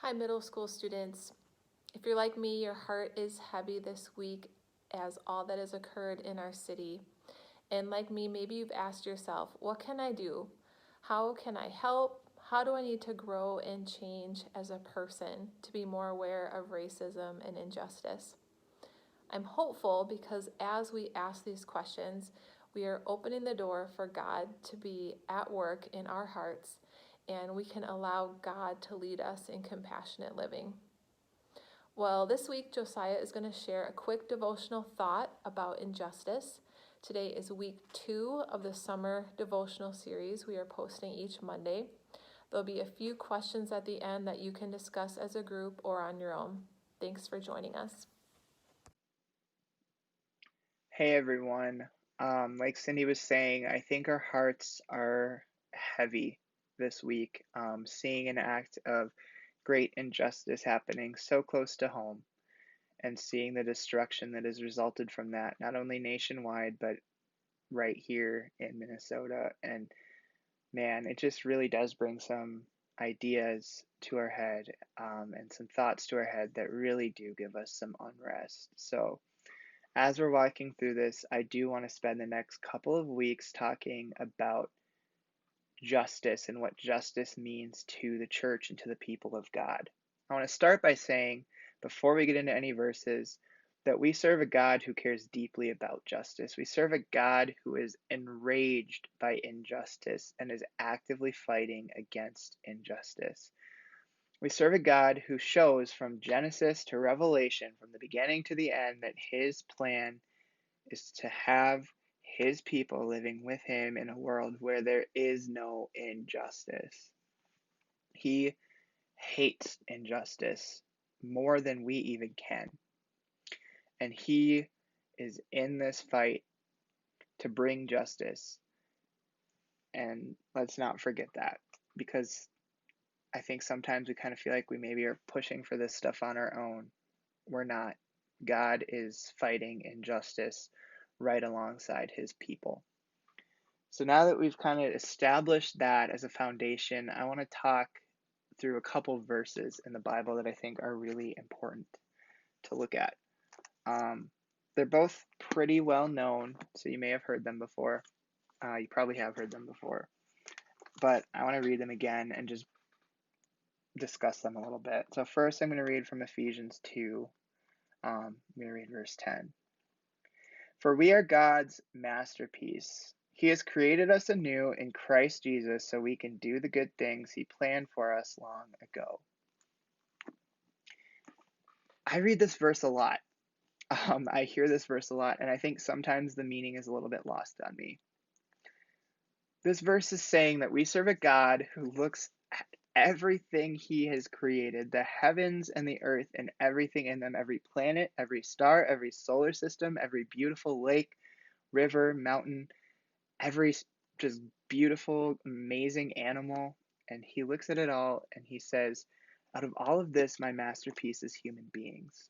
Hi, middle school students. If you're like me, your heart is heavy this week as all that has occurred in our city. And like me, maybe you've asked yourself, what can I do? How can I help? How do I need to grow and change as a person to be more aware of racism and injustice? I'm hopeful because as we ask these questions, we are opening the door for God to be at work in our hearts, and we can allow God to lead us in compassionate living. Well, this week, Josiah is going to share a quick devotional thought about injustice. Today is week 2 of the summer devotional series we are posting each Monday. There'll be a few questions at the end that you can discuss as a group or on your own. Thanks for joining us. Hey everyone. Like Cindy was saying, I think our hearts are heavy this week, seeing an act of great injustice happening so close to home and seeing the destruction that has resulted from that, not only nationwide, but right here in Minnesota. And man, it just really does bring some ideas to our head, and some thoughts to our head that really do give us some unrest. So, as we're walking through this, I do want to spend the next couple of weeks talking about justice and what justice means to the church and to the people of God. I want to start by saying, before we get into any verses, that we serve a God who cares deeply about justice. We serve a God who is enraged by injustice and is actively fighting against injustice. We serve a God who shows from Genesis to Revelation, from the beginning to the end, that his plan is to have his people living with him in a world where there is no injustice. He hates injustice more than we even can. And he is in this fight to bring justice. And let's not forget that, because I think sometimes we kind of feel like we maybe are pushing for this stuff on our own. We're not. God is fighting injustice right alongside his people. So now that we've kind of established that as a foundation, I want to talk through a couple verses in the Bible that I think are really important to look at. Um, they're both pretty well known, so you may have heard them before. You probably have heard them before. But I want to read them again and just discuss them a little bit. So first I'm going to read from Ephesians 2. I'm going to read verse 10. For we are God's masterpiece. He has created us anew in Christ Jesus so we can do the good things he planned for us long ago. I read this verse a lot. I hear this verse a lot, and I think sometimes the meaning is a little bit lost on me. This verse is saying that we serve a God who looks at everything he has created, the heavens and the earth and everything in them, every planet, every star, every solar system, every beautiful lake, river, mountain, every just beautiful, amazing animal. And he looks at it all and he says, out of all of this, my masterpiece is human beings.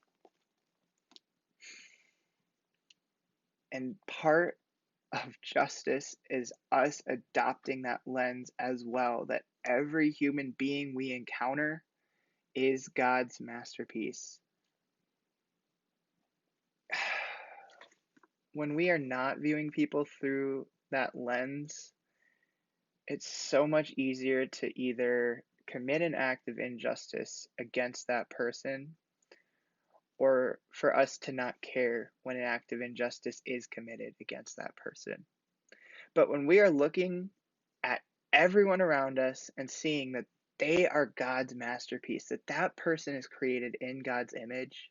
And part of justice is us adopting that lens as well, that every human being we encounter is God's masterpiece. When we are not viewing people through that lens, it's so much easier to either commit an act of injustice against that person or for us to not care when an act of injustice is committed against that person. But when we are looking at everyone around us and seeing that they are God's masterpiece, that that person is created in God's image,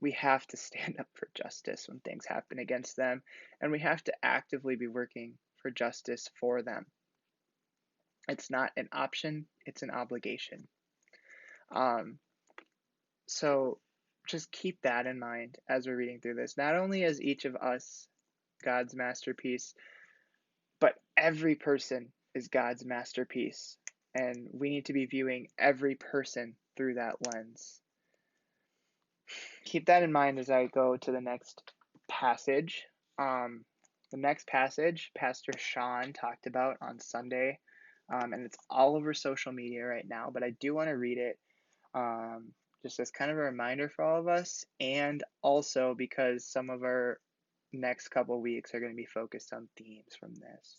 we have to stand up for justice when things happen against them, and we have to actively be working for justice for them. It's not an option, it's an obligation. So just keep that in mind as we're reading through this. Not only is each of us God's masterpiece, but every person is God's masterpiece. And we need to be viewing every person through that lens. Keep that in mind as I go to the next passage. The next passage, Pastor Sean talked about on Sunday, and it's all over social media right now, but I do want to read it um, just as kind of a reminder for all of us, and also because some of our next couple weeks are going to be focused on themes from this.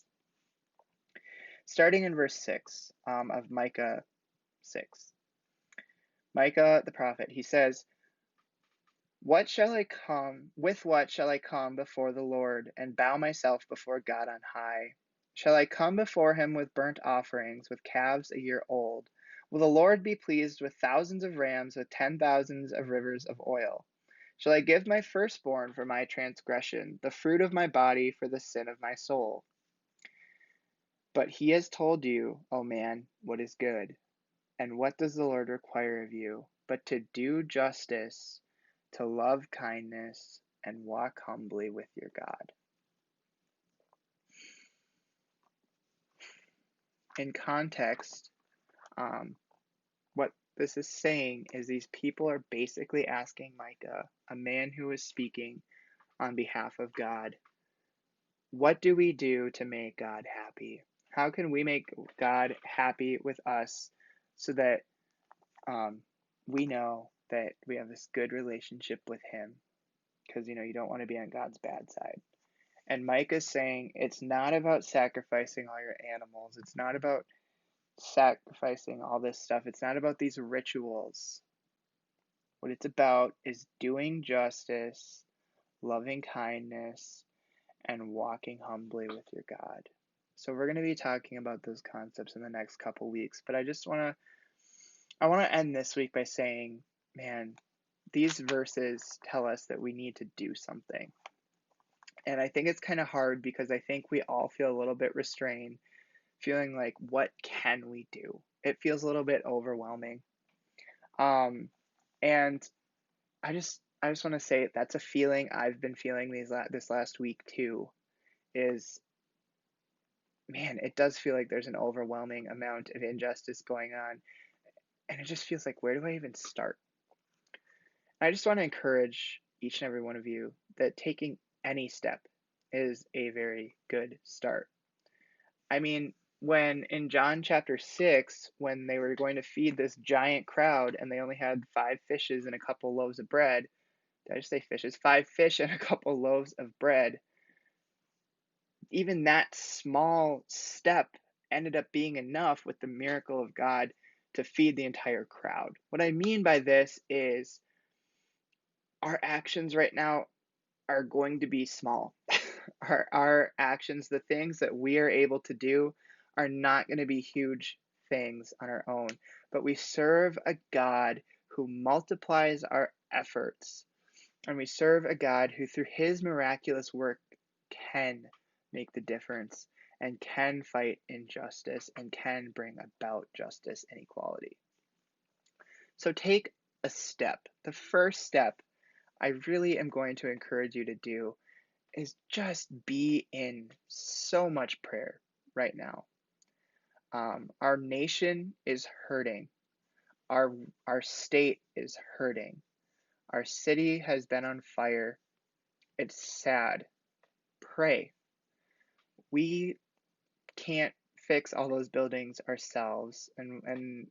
Starting in verse 6 of Micah 6. Micah the prophet, he says, what shall I come, with what shall I come before the Lord, and bow myself before God on high? Shall I come before him with burnt offerings, with calves a year old? Will the Lord be pleased with thousands of rams, with 10,000s of rivers of oil? Shall I give my firstborn for my transgression, the fruit of my body for the sin of my soul? But he has told you, O man, what is good. And what does the Lord require of you, but to do justice, to love kindness, and walk humbly with your God? In context, what this is saying is these people are basically asking Micah, a man who is speaking on behalf of God, what do we do to make God happy? How can we make God happy with us so that we know that we have this good relationship with him? Because, you don't want to be on God's bad side. And Micah's saying it's not about sacrificing all your animals. It's not about sacrificing all this stuff. It's not about these rituals. What it's about is doing justice, loving kindness, and walking humbly with your God. So we're going to be talking about those concepts in the next couple weeks, but I want to end this week by saying, man, these verses tell us that we need to do something. And I think it's kind of hard because I think we all feel a little bit restrained, feeling like, what can we do? It feels a little bit overwhelming. And I just want to say that's a feeling I've been feeling this last week too, is, man, it does feel like there's an overwhelming amount of injustice going on. And it just feels like, where do I even start? I just want to encourage each and every one of you that taking any step is a very good start. I mean, when in John chapter 6, when they were going to feed this giant crowd and they only had 5 fishes and a couple loaves of bread, did I just say fishes? 5 fish and a couple loaves of bread. Even that small step ended up being enough with the miracle of God to feed the entire crowd. What I mean by this is our actions right now are going to be small. Our actions, the things that we are able to do, are not going to be huge things on our own. But we serve a God who multiplies our efforts. And we serve a God who, through his miraculous work, can make the difference and can fight injustice and can bring about justice and equality. So take a step. The first step I really am going to encourage you to do is just be in so much prayer right now. Our nation is hurting. Our state is hurting. Our city has been on fire. It's sad. Pray. We can't fix all those buildings ourselves, and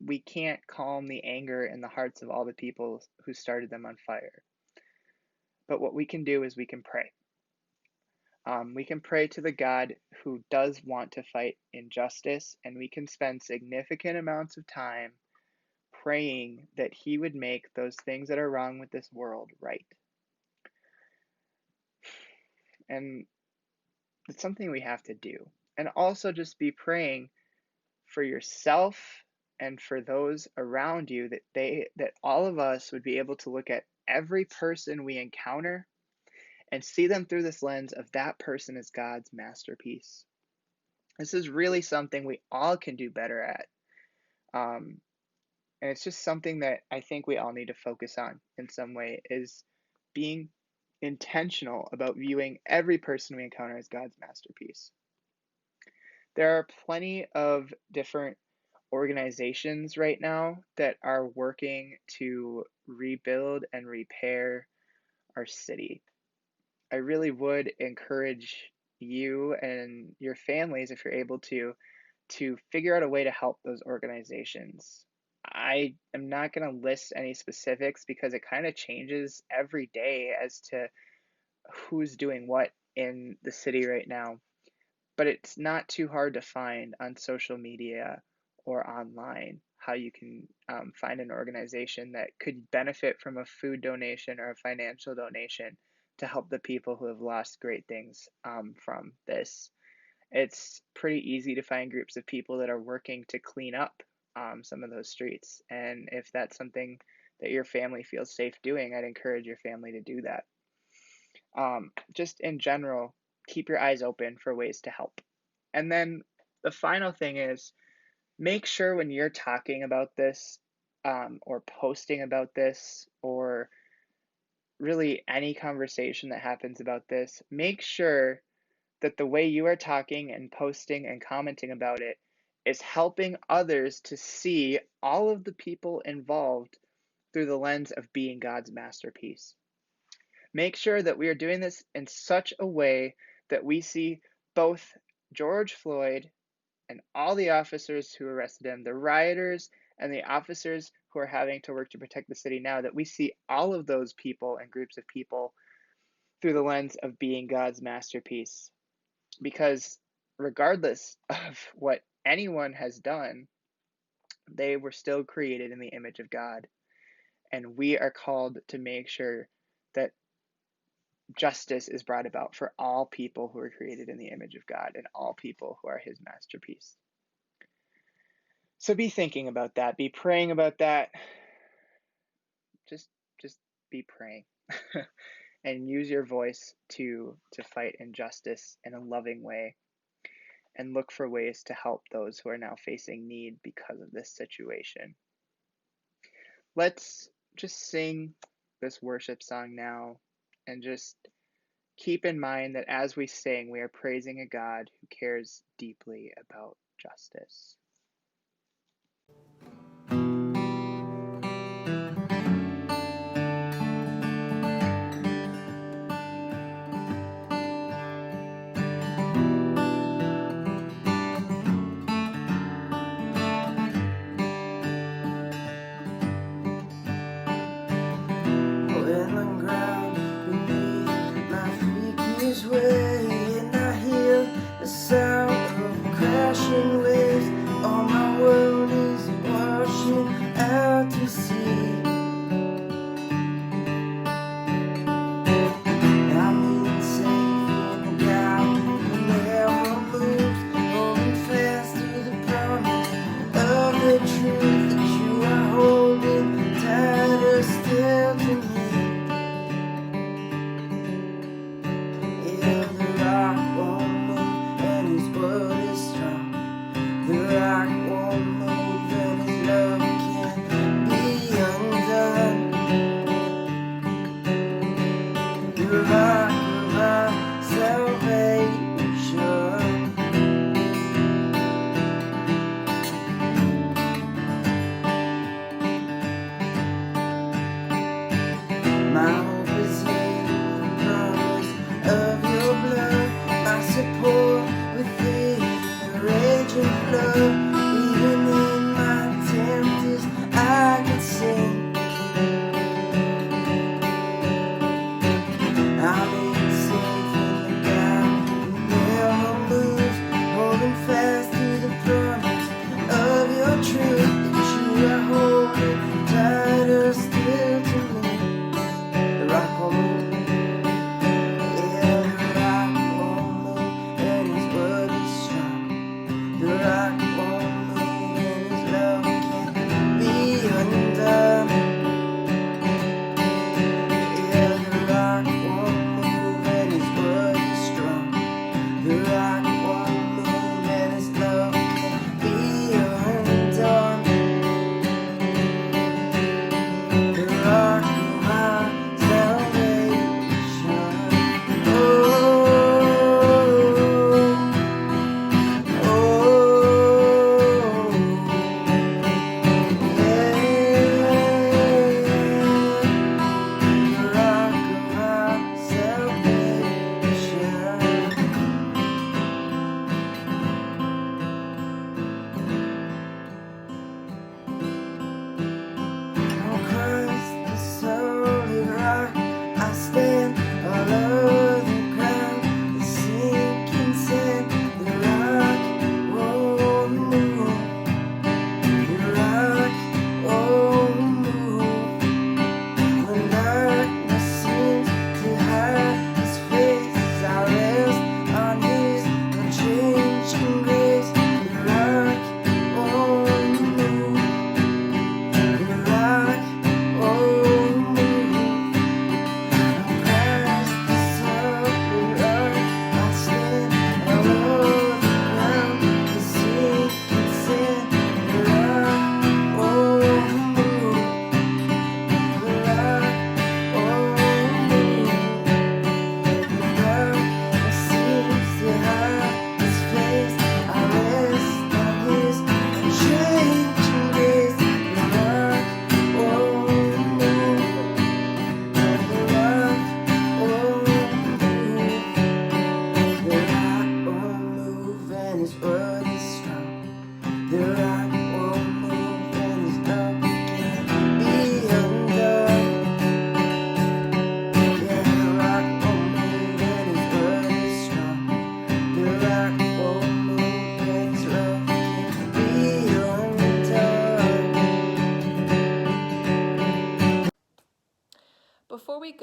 we can't calm the anger in the hearts of all the people who started them on fire. But what we can do is we can pray. We can pray to the God who does want to fight injustice, and we can spend significant amounts of time praying that he would make those things that are wrong with this world right. And it's something we have to do. And also just be praying for yourself and for those around you, that all of us would be able to look at every person we encounter and see them through this lens of that person as God's masterpiece. This is really something we all can do better at. And it's just something that I think we all need to focus on in some way, is being intentional about viewing every person we encounter as God's masterpiece. There are plenty of different organizations right now that are working to rebuild and repair our city. I really would encourage you and your families, if you're able to to figure out a way to help those organizations. I am not going to list any specifics because it kind of changes every day as to who's doing what in the city right now. But it's not too hard to find on social media or online how you can find an organization that could benefit from a food donation or a financial donation to help the people who have lost great things from this. It's pretty easy to find groups of people that are working to clean up some of those streets. And if that's something that your family feels safe doing, I'd encourage your family to do that. Just in general, keep your eyes open for ways to help. And then the final thing is make sure when you're talking about this or posting about this or really any conversation that happens about this, make sure that the way you are talking and posting and commenting about it is helping others to see all of the people involved through the lens of being God's masterpiece. Make sure that we are doing this in such a way that we see both George Floyd and all the officers who arrested him, the rioters and the officers who are having to work to protect the city now, that we see all of those people and groups of people through the lens of being God's masterpiece. Because regardless of what anyone has done, they were still created in the image of God. And we are called to make sure that justice is brought about for all people who are created in the image of God and all people who are his masterpiece. So be thinking about that, be praying about that. Just be praying. And use your voice to fight injustice in a loving way and look for ways to help those who are now facing need because of this situation. Let's just sing this worship song now and just keep in mind that as we sing, we are praising a God who cares deeply about justice. When the ground beneath my feet gives way and I hear the sound of crashing waves, all my world is washing out to sea. I'm insane and God who never moves, holding fast to the promise of the truth that you are holding tighter still to me. Yeah, the rock won't move and his word is strong. The rock won't move and his love can't be undone. The rock of our salvation.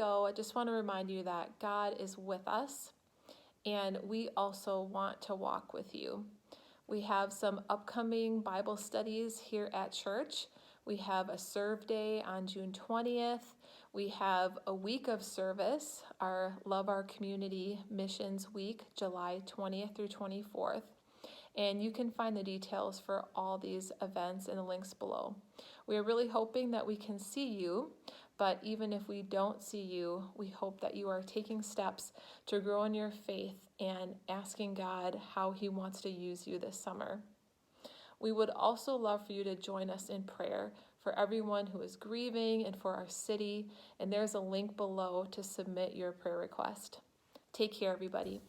go, I just want to remind you that God is with us, and we also want to walk with you. We have some upcoming Bible studies here at church. We have a Serve Day on June 20th. We have a week of service, our Love Our Community Missions Week, July 20th through 24th. And you can find the details for all these events in the links below. We are really hoping that we can see you, but even if we don't see you, we hope that you are taking steps to grow in your faith and asking God how He wants to use you this summer. We would also love for you to join us in prayer for everyone who is grieving and for our city, and there's a link below to submit your prayer request. Take care, everybody.